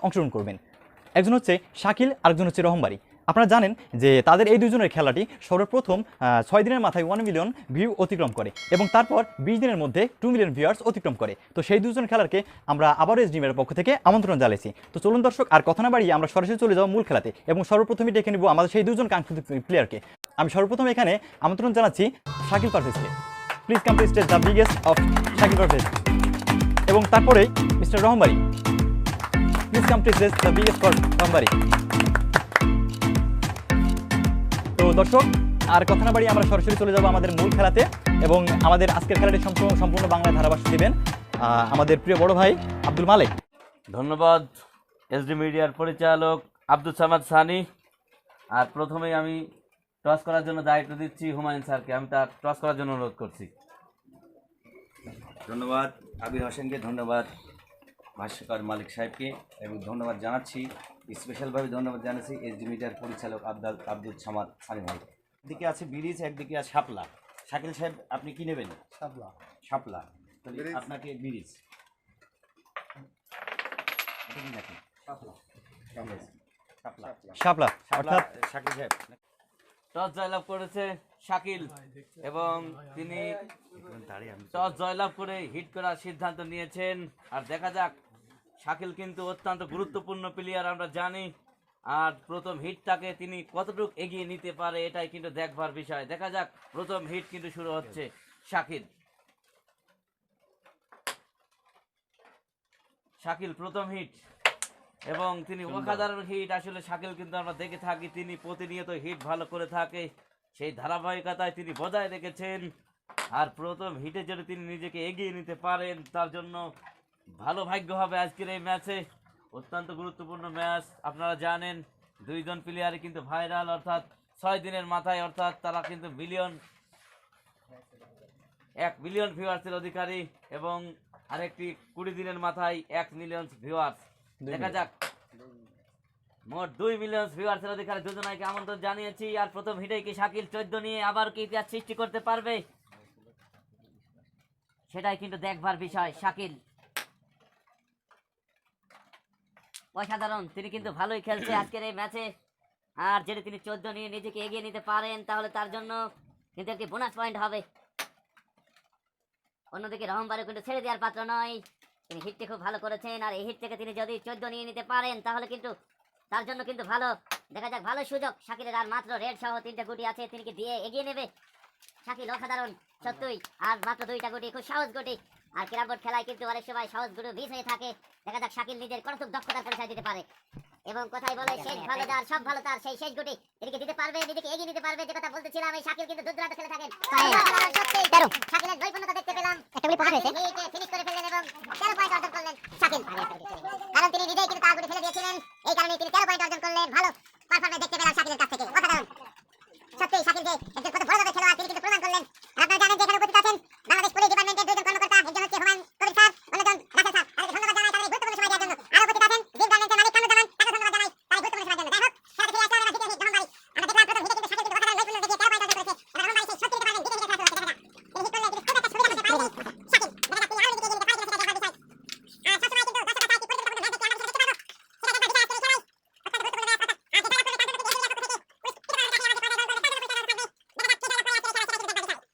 অংশগ্রহণ করবেন। একজন হচ্ছে শাকিল, আরেকজন হচ্ছে রহমবাড়ি। আপনারা জানেন যে তাদের এই দুজনের খেলাটি সর্বপ্রথম 6 দিনের মাথায় 1 মিলিয়ন ভিউ অতিক্রম করে এবং তারপর 20 দিনের মধ্যে 2 মিলিয়ন ভিউয়ার্স অতিক্রম করে। তো সেই দুজন খেলারকে আমরা আবারও এসডিএমের পক্ষ থেকে আমন্ত্রণ জানিয়েছি। তো চলুন দর্শক, আর কথা না বাড়িয়ে আমরা সরাসরি চলে যাব মূল খেলাতে এবং সর্বপ্রথমে ডেকে নেব আমাদের সেই দুজন কাঙ্ক্ষিত প্লেয়ারকে। আমি সর্বপ্রথম এখানে আমন্ত্রণ জানাচ্ছি শাকিল পারভেজকে। Please come to stage the biggest of Shakil Parvez. এবং তারপরেই মিস্টার রহমবাড়ি। Please come to stage the biggest for রহমবাড়ি। তো দর্শক, আর কথা না বাড়িয়ে আমরা সরাসরি চলে যাব আমাদের মূল খেলাতে এবং আমাদের আজকের খেলাটি সম্পূর্ণ বাংলায় ধারাভাষ্য দেবেন আমাদের প্রিয় বড় ভাই আব্দুল মালেক। ধন্যবাদ এসডি মিডিয়ার পরিচালক আব্দুল সামাদ সানি। আর প্রথমেই আমি টস করার জন্য দায়িত্ব দিচ্ছি হুমায়ুন স্যারকে। আমি তার টস করার জন্য অনুরোধ করছি। ধন্যবাদ আবির হোসেনকে, ধন্যবাদ ভাষ্যকার মালিক সাহেবকে এবং ধন্যবাদ জানাচ্ছি, স্পেশালভাবে ধন্যবাদ জানাচ্ছি এসডি মিডিয়ার পরিচালক আব্দুল সামাদ সানি ভাই। একদিকে আছে ব্রিজ, একদিকে আছে শাপলা। শাকিল সাহেব, আপনি কি নেবেন? শাপলা। শাপলা, তাহলে আপনাকে ব্রিজ। এটা কি নাকি? শাপলা। শাপলা। শাপলা অর্থাৎ শাকিল সাহেব। টস জয়লাভ করেছে শাকিল এবং তিনি টস জয়লাভ করে হিট করার সিদ্ধান্ত নিয়েছেন। আর দেখা যাক, শাকিল কিন্তু অত্যন্ত গুরুত্বপূর্ণ প্লেয়ার আমরা জানি। আর প্রথম হিটটাকে তিনি কতটুকু এগিয়ে নিতে পারে এটাই কিন্তু দেখবার বিষয়। দেখা যাক, প্রথম হিট কিন্তু শুরু হচ্ছে। শাকিল প্রথম হিট এবং তিনি অসাধারণ হিট। আসলে শাকিল কিন্তু আমরা দেখে থাকি, তিনি প্রতিনিয়ত হিট ভালো করে থাকে, সেই ধারাবাহিকতায় তিনি বজায় রেখেছেন। আর প্রথম হিটে যদি তিনি নিজেকে এগিয়ে নিতে পারেন, তার জন্য ভালো ভাগ্য হবে আজকের এই ম্যাচে। অত্যন্ত গুরুত্বপূর্ণ ম্যাচ। আপনারা জানেন দুইজন প্লেয়ারই কিন্তু ভাইরাল, অর্থাৎ 6 দিনের মাথায়, অর্থাৎ তারা কিন্তু 1 মিলিয়ন ভিউয়ার্সের অধিকারী এবং আরেকটি 20 দিনের মাথায় 1 মিলিয়ন ভিউয়ার্স। দেখা যাক, মোট 2 মিলিয়ন ভিউয়ার্সের অধিকারী দুজনকে আমন্ত্রণ জানিয়েছি। আর প্রথম হিটে কি শাকিল 14 নিয়ে আবার কি ইতিহাস সৃষ্টি করতে পারবে, সেটাই কিন্তু দেখবার বিষয়। শাকিল অসাধারণ, তিনি কিন্তু ভালোই খেলছে আজকের এই ম্যাচে। আর যদি তিনি 14 নিয়ে নিজেকে এগিয়ে নিতে পারেন, তাহলে তার জন্য কিন্তু একটি বোনাস পয়েন্ট হবে। অন্যদিকে রহমবাড়ি কিন্তু ছেড়ে দেওয়ার পাত্র নয়, তিনি হিটটি খুব ভালো করেছেন। আর এই হিট থেকে তিনি যদি 14 নিয়ে নিতে পারেন, তাহলে কিন্তু তার জন্য কিন্তু ভালো। দেখা যাক, ভালো সুযোগ শাকিলের। আর মাত্র রেড সহ 3টা গুটি আছে, তিনি কি দিয়ে এগিয়ে নেবে? শাকিল অসাধারণ সত্যই, আর মাত্র 2টা গুটি, খুব সহজ গুটি। আর ক্যারাম বোর্ড খেলায় কিন্তু অনেক সময় সহজ গুটি মিস হয়ে থাকে। দেখা যাক শাকিল নিজের কতটুকু দক্ষতার পরিচয় দিতে পারে। এবং কথাই বলে শেষ ভালো যার সব ভালো তার, সেই শেষ গুটি এদিকে দিতে পারবে, নিজেকে এগিয়ে নিতে পারবে। যে কথা বলতেছিলাম, এই শাকিল কিন্তু দুর্দান্ত খেলে থাকেন। শাকিলের নৈপুণ্যতা দেখতে পেলাম, ফিনিশ করে ফেললেন এবং 13 পয়েন্ট অর্জন করলেন শাকিল। কারণ তিনি নিজেই কিন্তু তার গুটি ফেলে দিয়েছিলেন, এই কারণে তিনি 13 পয়েন্ট অর্জন করলেন। ভালো পারফরম্যান্স দেখতে পেলাম শাকিলের কাছ থেকে, অসাধারণ সত্যি। শাকিল যে একজন কত বড় খেলোয়াড়, তিনি কিন্তু প্রমাণ করলেন। আপনারা জানেন যে এখানে উপস্থিত আছেন বাংলাদেশ পুলিশ ডিপার্টমেন্টের 2জন কর্মকর্তা, একজন হচ্ছে হুমায়ুন কবির স্যার, অন্যজন রাসেল স্যার। তাদেরকে ধন্যবাদ জানাই তাদের গুরুত্বপূর্ণ সময় দেওয়ার জন্য। আরো উপস্থিত আছেন জিম গার্মেন্টসের মালিক কামরুজ্জামান, তাকে ধন্যবাদ জানাই তাদের গুরুত্বপূর্ণ সময়ের জন্য। যাই হোক, খেলা থেকে আসলে আমরা দ্বিতীয় হিট রহমবাড়ি। আমরা দেখলাম প্রথম হিটে কিন্তু শাকিল কিন্তু অসাধারণ নৈপুণ্য দেখিয়ে 13 পয়েন্ট অর্জন করেছে। এবার রহমবাড়ি সেই সত্যি দিতে পারবেন, দ্বিতীয় হিটে খেলা শুরু হচ্ছে। তিনি হিট করলে তিনি খুব একটা সুবিধার মধ্যে পাই নাই শাকিল। দেখা যাক তিনি আরো নিজেকে এগিয়ে নিতে পারে কিনা, সেটা দেখবার বিষয়। আর সবসময় কিন্তু দর্শকরা চায় কি পরিচালনা ম্যাচ দেখতে, আমরা সেটা দেখতে পারবো, সেটা দেখবার বিষয় আজকের এই খেলায়। অত্যন্ত গুরুত্বপূর্ণ ম্যাচ। অর্থাৎ আর যে জয়লাভ করবে তার জন্য কিন্তু এগিয়ে যাওয়ার পক্ষ থেকে পুরস্কৃত করার কাছে আমাদের পয়েন্ট দল করে তার জন্য পরিচালনা থাকবে। দেখা যাক কে জয়লাভ করে আজকের এই খেলায়, সেটা দেখবার বিষয়।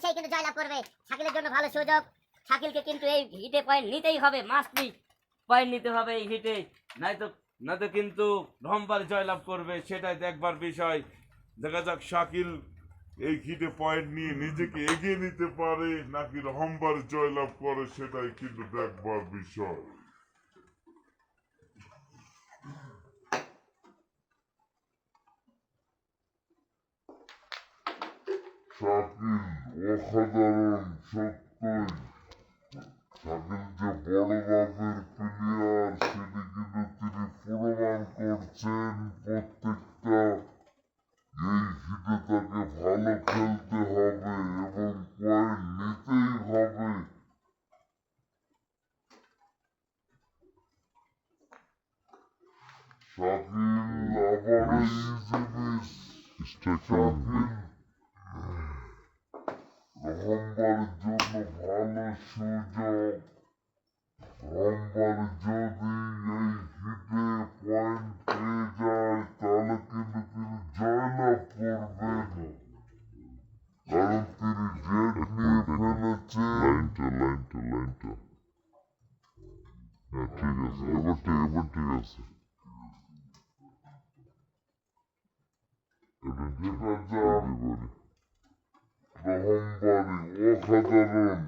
সেই কিন্তু জয়লাভ করবে। শাকিলের জন্য ভালো সুযোগ, শাকিলকে কিন্তু এই হিটে পয়েন্ট নিতেই হবে, মাস্ট বি পয়েন্ট নিতে হবে এই হিটে, নয়তো কিন্তু রহম্বার জয়লাভ করবে, সেটাই দেখবার বিষয়। দেখা যাক শাকিল এই হিটে পয়েন্ট নিয়ে নিজেকে এগিয়ে নিতে পারে নাকি রহম্বার জয়লাভ করে, সেটাই কিন্তু দেখবার বিষয়। শাকিল অসাধারণ, সত্যই শাকিল যে বড় বাপের প্লেয়ার সেটি কিন্তু তিনি প্রমাণ করছেন। প্রত্যেকটা এই হিটে তাকে ভালো খেলতে হবে এবং পয়েন্ট নিতেই হবে। শাকিল আবার ইজি মিস। শাকিল রহম্বার জন্য ভালো সুযোগ। রহম্বার যদি এই হিটে পয়েন্ট পেয়ে যায় তাহলে কিন্তু তিনি জয়লাভ করবেন, কারণ তিনি রেড নিয়ে ফেলেছেন। হ্যাঁ ঠিক আছে, এবার ঠিক আছে। এটা দেখা যাক। রহম্বারি অসাধারণ।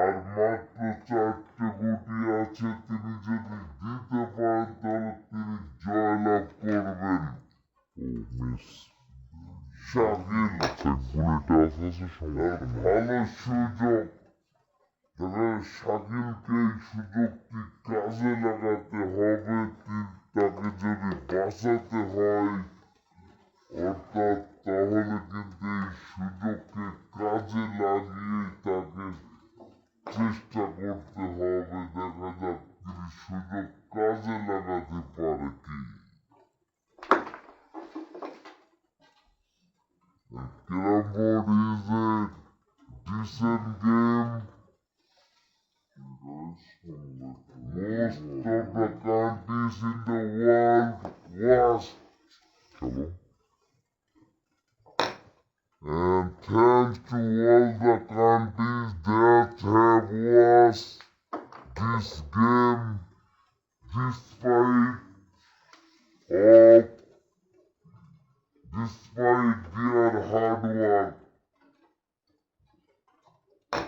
আর মাত্র 4টে গুটি আছে, তিনি যদি দিতে পারেন তাহলে তিনি জয়লাভ করবেন। শাকিল ভালো সুযোগ। তবে শাকিলকে এই সুযোগটি কাজে লাগাতে হবে। তাকে যদি বাঁচাতে হয় অর্থাৎ, তাহলে কিন্তু এই সুযোগকে কাজে লাগিয়ে তাকে চেষ্টা করতে হবে। দেখা যাক তিনি সুযোগ কাজে লাগাতে পারে কি। Carrom board is a decent game. Most of the countries in the world watch. And thanks to all the countries that have watched this game, despite their hard work.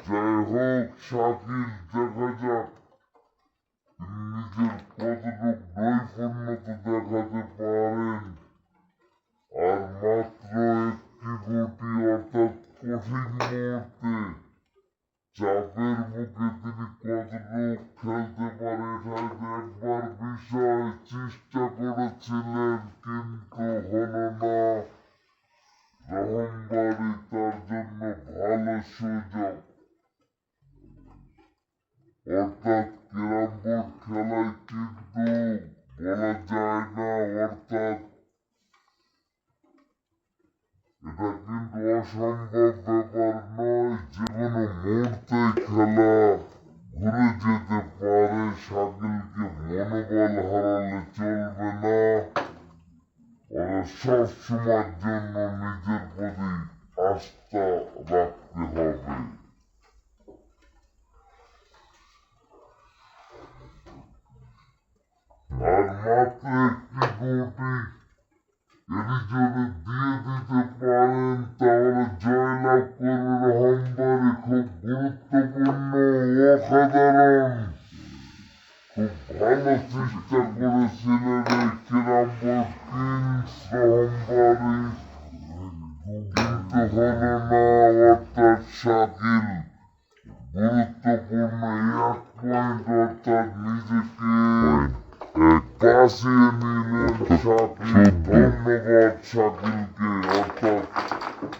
যাই হোক, শাকিল দেখা যাক নিজের কতটুক নৈপুণ্যতা দেখাতে পারেন। আর মাত্র একটি গুটি, অর্থাৎ কঠিন মুহূর্তে চাপের মুখে তিনি কতটুক খেলতে পারে এটাই দেখবার বিষয়। চেষ্টা করেছিলেন কিন্তু হলো না। রহম্বারি তার জন্য ভালো সুযোগ। অর্থাৎ ক্যারাম বোর্ড খেলায় কিন্তু বলা যায় না, অর্থাৎ এটা কিন্তু অসম্ভব ব্যাপার নয়। যে কোনো মুহূর্তে খেলা ঘুরে যেতে পারে। শাকিলকে মনোবল হারালে চলবে না। ওরা সবসময়ের জন্য নিজের প্রতি আস্থা রাখতে হবে। আর মাত্র একটি গুটি, এটি যদি দিয়ে দিতে পারেন তাহলে জয়লাভ করবে রহম্বারি। খুব গুরুত্বপূর্ণ, অসাধারণ, খুব ভালো চেষ্টা করেছিলেন এই ক্যারাম বোর্ড কিংস রহম্বারি, কিন্তু হলো না। অর্থাৎ শাকিল গুরুত্বপূর্ণ 1 পয়েন্ট অর্থাৎ নিজেকে বাঁচিয়ে নিলেন শাকিল। ধন্যবাদ শাকিলকে, অর্থাৎ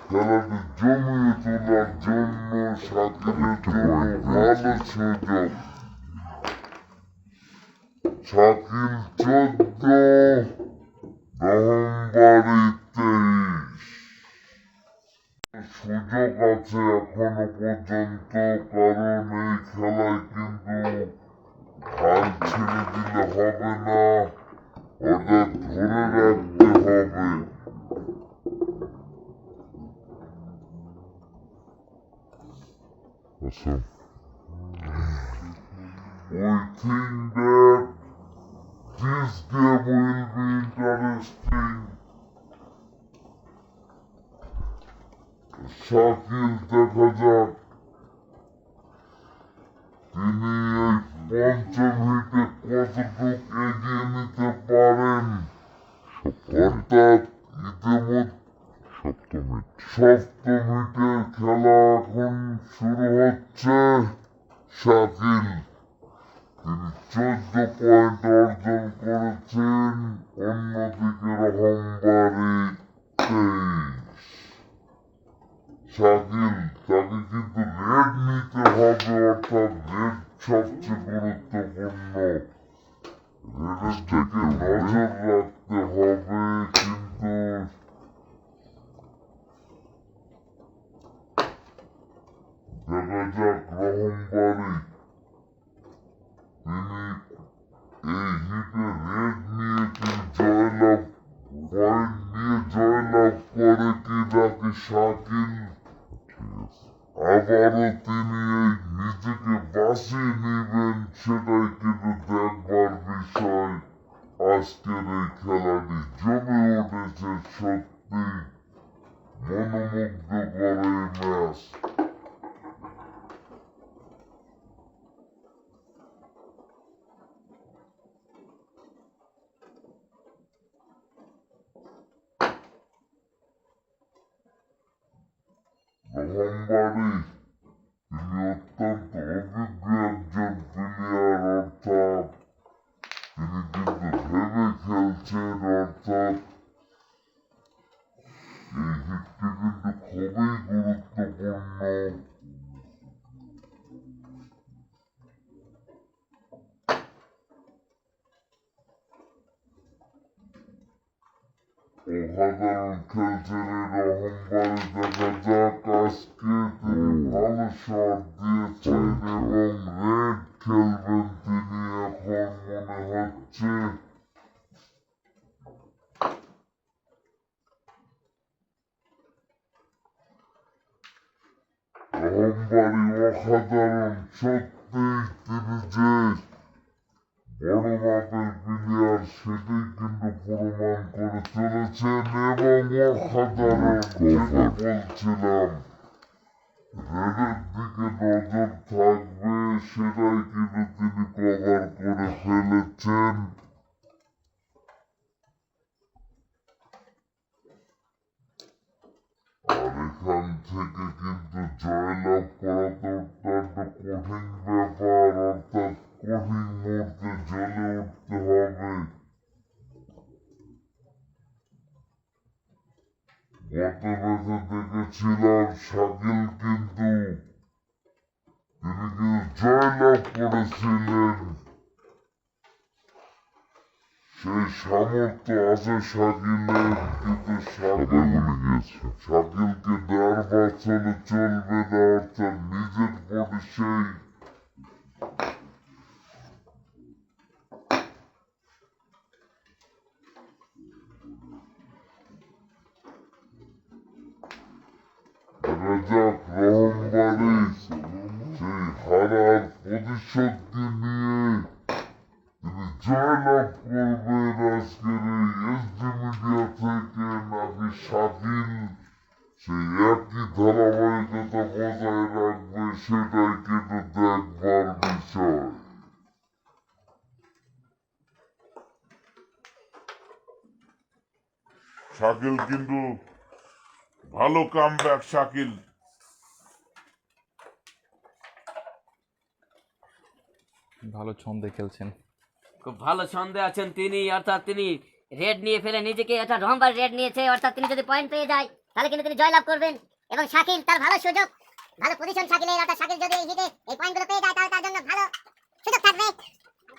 খেলাটি জমিয়ে তোলার জন্য শাকিলের জন্য ভালো সুযোগ। শাকিল 14, রহম্বারি 23। সুযোগ আছে এখনো পর্যন্ত, কারণ এই খেলায় কিন্তু হাল ছেড়ে দিলে Awesome. We think that this game will be interesting. Shakil দেখা যাক তিনি এই পঞ্চম হিটে কতটুকু এগিয়ে নিতে পারেন। অর্থাৎ সপ্তম হিটের খেলা এখন শুরু হচ্ছে। শাকিল তিনি 14 পয়েন্ট অর্জন করেছেন, অন্যদিকে রহমবাড়ি 23। শাকিল তাকে কিন্তু রেড নিতে হবে, অর্থাৎ রেড সবচেয়ে গুরুত্বপূর্ণ। রেডের দিকে নজর রাখতে হবে, কিন্তু দেখা যাক রহমবাড়ি তিনি এই হিটে রেড নিয়ে কি জয়লাভ পয়েন্ট নিয়ে জয়লাভ করে কি নাকি শাকিল আবারও তিনি এই নিজেকে বাঁচিয়ে নেবেন, সেটাই কিন্তু দেখবার বিষয়। আজকের এই খেলাটি জমে উঠেছে, সত্যি মনোমুগ্ধকর এই ম্যাচ। রহমবাড়ি তিনি অত্যন্ত অভিজ্ঞ একজন প্লেয়ার, অর্থাৎ তিনি কিন্তু ভেবে খেলছেন, অর্থাৎ এই হিটটি কিন্তু খুবই গুরুত্বপূর্ণ। অসাধারণ খেলছেন এই রহমবাড়ি, দেখা যাক আজকে তিনি ভালো শট দিয়েছেন এবং রেড খেলবেন তিনি এখন মনে হচ্ছে। রহমবাড়ি অসাধারণ, সত্যি তিনি যে বড় মাপের প্লেয়ার সেটাই কিন্তু প্রমাণ করে চলেছেন এবং অসাধারণ, যেটা বলছিলাম রেডের দিকে নজর থাকবে, সেটাই কিন্তু তিনি কভার করে ফেলেছেন। আর এখান থেকে কিন্তু জয়লাভ করা তো অত্যন্ত কঠিন ব্যাপার, অর্থাৎ কঠিন মুহূর্তে জ্বলে উঠতে হবে। গত ম্যাচে দেখেছিলাম শাকিল কিন্তু জয়লাভ করেছিলেন, সেই সামর্থ্য আছে শাকিলের, কিন্তু শাকিলকে নার্ভাস হলে চলবে না, অর্থাৎ নিজের বডি সেই দেখা যাক রহমবাড়ি সেই হারার প্রতিশোধকে নিয়ে তিনি জয়লাভ করবেন আজকের এই এসডি মিডিয়া থেকে, নাকি শাকিল সেই একই ধারাবাহিকতা বজায় রাখবে, সেটাই কিন্তু দেখবার বিষয়। শাকিল কিন্তু ভালো কামব্যাক শাকিল। ভালো ছন্দে খেলছেন। খুব ভালো ছন্দে আছেন তিনি, অর্থাৎ তিনি রেড নিয়ে ফেলে নিজেকে, অর্থাৎ রহমবাড়ি রেড নিয়েছে, অর্থাৎ তিনি যদি পয়েন্ট পেয়ে যায় তাহলে কিন্তু তিনি জয়লাভ করবেন। এবং শাকিল তার ভালো সুযোগ, ভালো পজিশন শাকিলের, অর্থাৎ শাকিল যদি এই হিটে এই পয়েন্টগুলো পেয়ে যায় তাহলে তার জন্য ভালো সুযোগ থাকবে।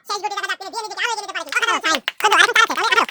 শেষ গুটি দেখা যাক তিনি দিয়ে নিজেকে আরো এগিয়ে নিতে পারেন। অসাধারণ সাইন, শুধু এখন তার আছে তাহলে আরো 14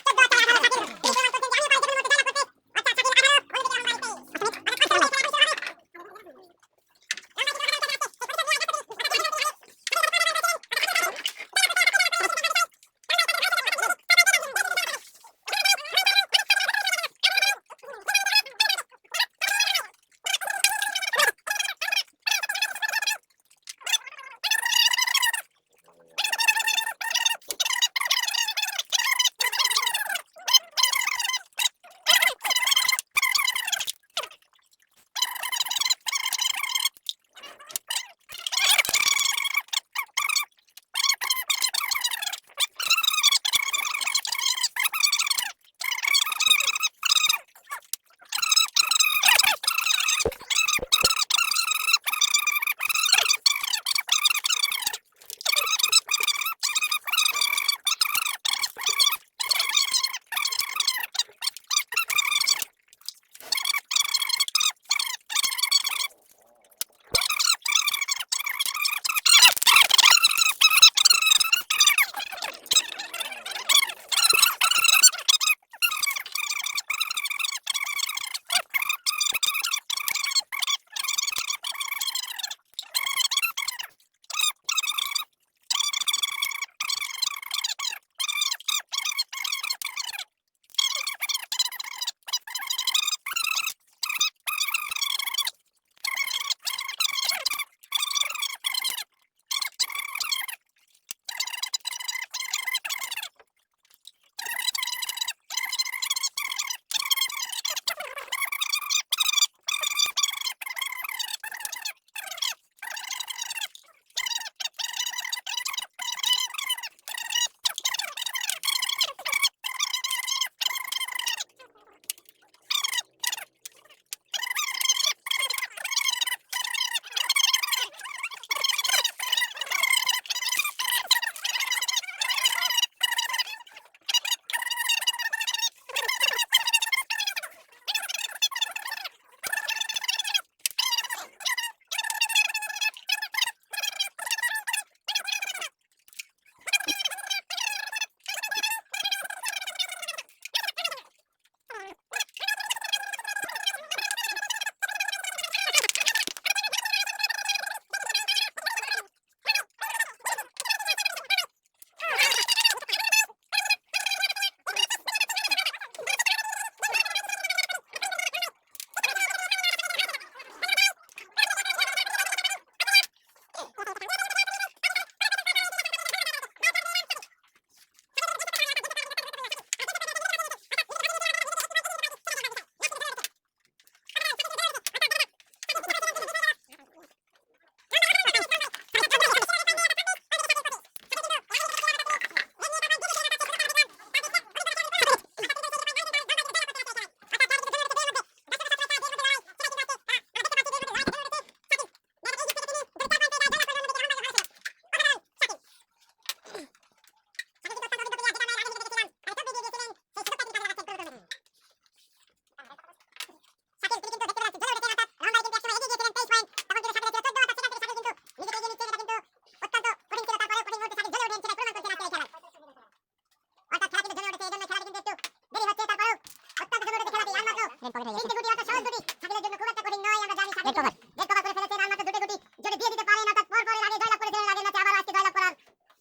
তিনটে গুটি অর্থাৎ সহজ গুটি শাকিলের জন্য খুব একটা কঠিন নয়। আমরা জানি শাকিল ডেড কভার করে ফেলেছেন আর মাত্র দুটো গুটি যদি দিয়ে দিতে পারেন অর্থাৎ পর পরের আগে জয়লাভ করেছিলেন আগের ম্যাচে আবার আজকে জয়লাভ করার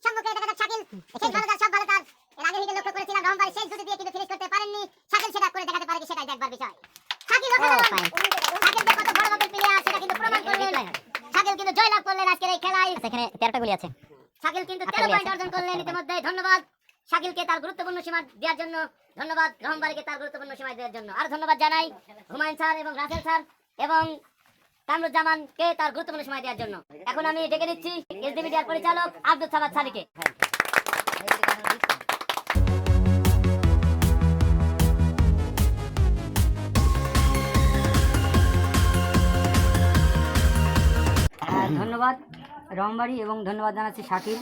সম্মুখে দেখা যাক শাকিল শেষ ভালো তার সব ভালো তার এর আগে হিটে লক্ষ্য করেছিলাম রহমবাড়ি শেষ গুটি দিয়ে কিন্তু ফিনিশ করতে পারেননি। শাকিল সেটা করে দেখাতে পারে কি সেটাই দেখবার বিষয়। শাকিল শাকিল যে কত বড় মাপের প্লেয়ার সেটা কিন্তু প্রমাণ করলেন। শাকিল কিন্তু জয়লাভ করলেন আজকের এই খেলায়। সেখানে 13টা গুলি আছে। শাকিল কিন্তু 13 পয়েন্ট অর্জন করলেন ইতিমধ্যে। ধন্যবাদ শাকিলকে তার গুরুত্বপূর্ণ সীমা দেওয়ার জন্য, ধন্যবাদ রহমবাড়িকে তার গুরুত্বপূর্ণ সময় দেওয়ার জন্য, আর ধন্যবাদ জানাই হুমায়ুন স্যার এবং রাসেল স্যার এবং কামরুজ্জামানকে তার গুরুত্বপূর্ণ সময় দেওয়ার জন্য। এখন আমি ডেকে নিচ্ছি এসডি মিডিয়ার পরিচালক আব্দুল সামাদ সানিকে। ধন্যবাদ রহমবাড়ি এবং ধন্যবাদ জানাচ্ছি শাকিল।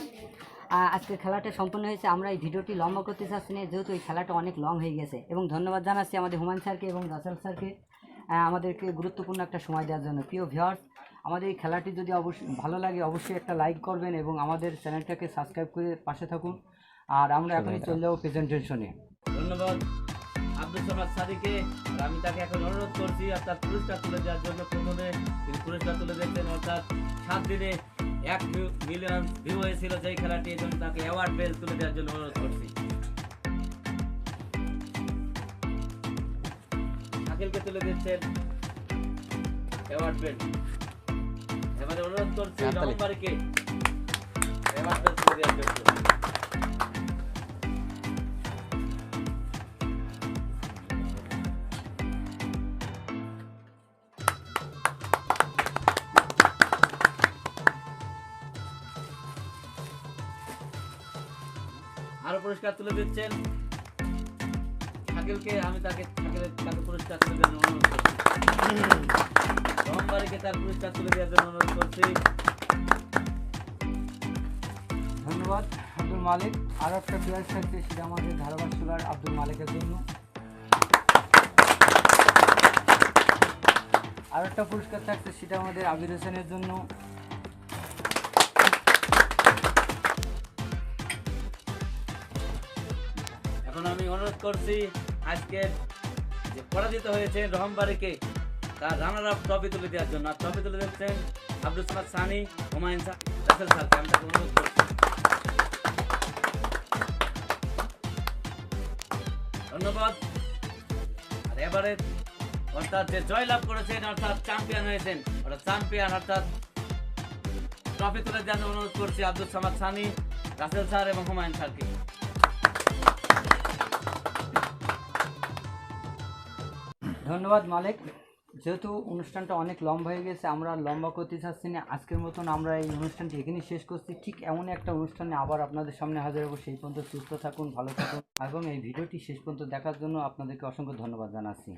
আজকের খেলাটা সম্পূর্ণ হয়েছে। আমরা এই ভিডিওটি লম্বা করতে চাচ্ছি না, যেহেতু এই খেলাটা অনেক লং হয়ে গেছে। এবং ধন্যবাদ জানাচ্ছি আমাদের হুমায়ুন স্যারকে এবং রাসেল স্যারকে আমাদেরকে গুরুত্বপূর্ণ একটা সময় দেওয়ার জন্য। প্রিয় ভিউয়ার্স, আমাদের এই খেলাটি যদি অবশ্যই ভালো লাগে অবশ্যই একটা লাইক করবেন এবং আমাদের চ্যানেলটাকে সাবস্ক্রাইব করে পাশে থাকুন। আর আমরা এখনই চলে যাবো প্রেজেন্টেশনে। ধন্যবাদ আব্দুল সামাদ সাদিকে। আর আমি তাকে এখন অনুরোধ করছি অর্থাৎ পুরস্কার তুলে দেওয়ার জন্য। প্রথমে তিনি পুরস্কার তুলে দিয়েছেন অর্থাৎ 7 দিনে 1 মিলিয়ন ভিউ হয়েছিল যেই খেলাটি, এই জন্য তাকে অ্যাওয়ার্ড বেল তুলে দেওয়ার জন্য অনুরোধ করছি। শাকিলকে তুলে দিচ্ছেন অ্যাওয়ার্ড বেল। এবারে অনুরোধ করছি রহমবাড়িকে অ্যাওয়ার্ড বেল তুলে দেওয়ার জন্য। আরো পুরস্কার তুলে দিচ্ছেন শাকিলকে। আমি তাকে পুরস্কার তুলে দেওয়ার জন্য অনুরোধ করছি। রহমবাড়িকে তার পুরস্কার তুলে দেওয়ার জন্য অনুরোধ করছি। ধন্যবাদ আব্দুল মালিক। আরও একটা প্লেয়ার থাকছে, সেটা আমাদের ধারাবাহিক সুলার আব্দুল মালিকের জন্য। আরও একটা পুরস্কার থাকছে, সেটা আমাদের আবির হোসেনের জন্য। এখন আমি অনুরোধ করছি আজকে যে পরাজিত হয়েছে রহমবাড়িকে তার রানার আপ ট্রফি তুলে দেওয়ার জন্য। আর ট্রফি তুলে দিচ্ছেন আব্দুল সামাদ সানি, হুমায়ুন স্যার, রাসেল স্যারকে। আমি তাকে অনুরোধ করছি। ধন্যবাদ। আর এবারে অর্থাৎ যে জয়লাভ করেছেন অর্থাৎ চ্যাম্পিয়ন হয়েছেন অর্থাৎ ট্রফি তুলে দেওয়ার জন্য অনুরোধ করছি আব্দুল সামাদ সানি, রাসেল স্যার এবং হুমায়ুন স্যারকে। ধন্যবাদ মালিক। যেহেতু অনুষ্ঠানটা অনেক লম্বা হয়ে গেছে, আমরা আর লম্বা করতে চাচ্ছি না। আজকের মতন আমরা এই অনুষ্ঠানটি এখানেই শেষ করছি। ঠিক এমন একটা অনুষ্ঠানে আবার আপনাদের সামনে হাজির হবো। সেই পর্যন্ত সুস্থ থাকুন, ভালো থাকুন এবং এই ভিডিওটি শেষ পর্যন্ত দেখার জন্য আপনাদেরকে অসংখ্য ধন্যবাদ জানাচ্ছি।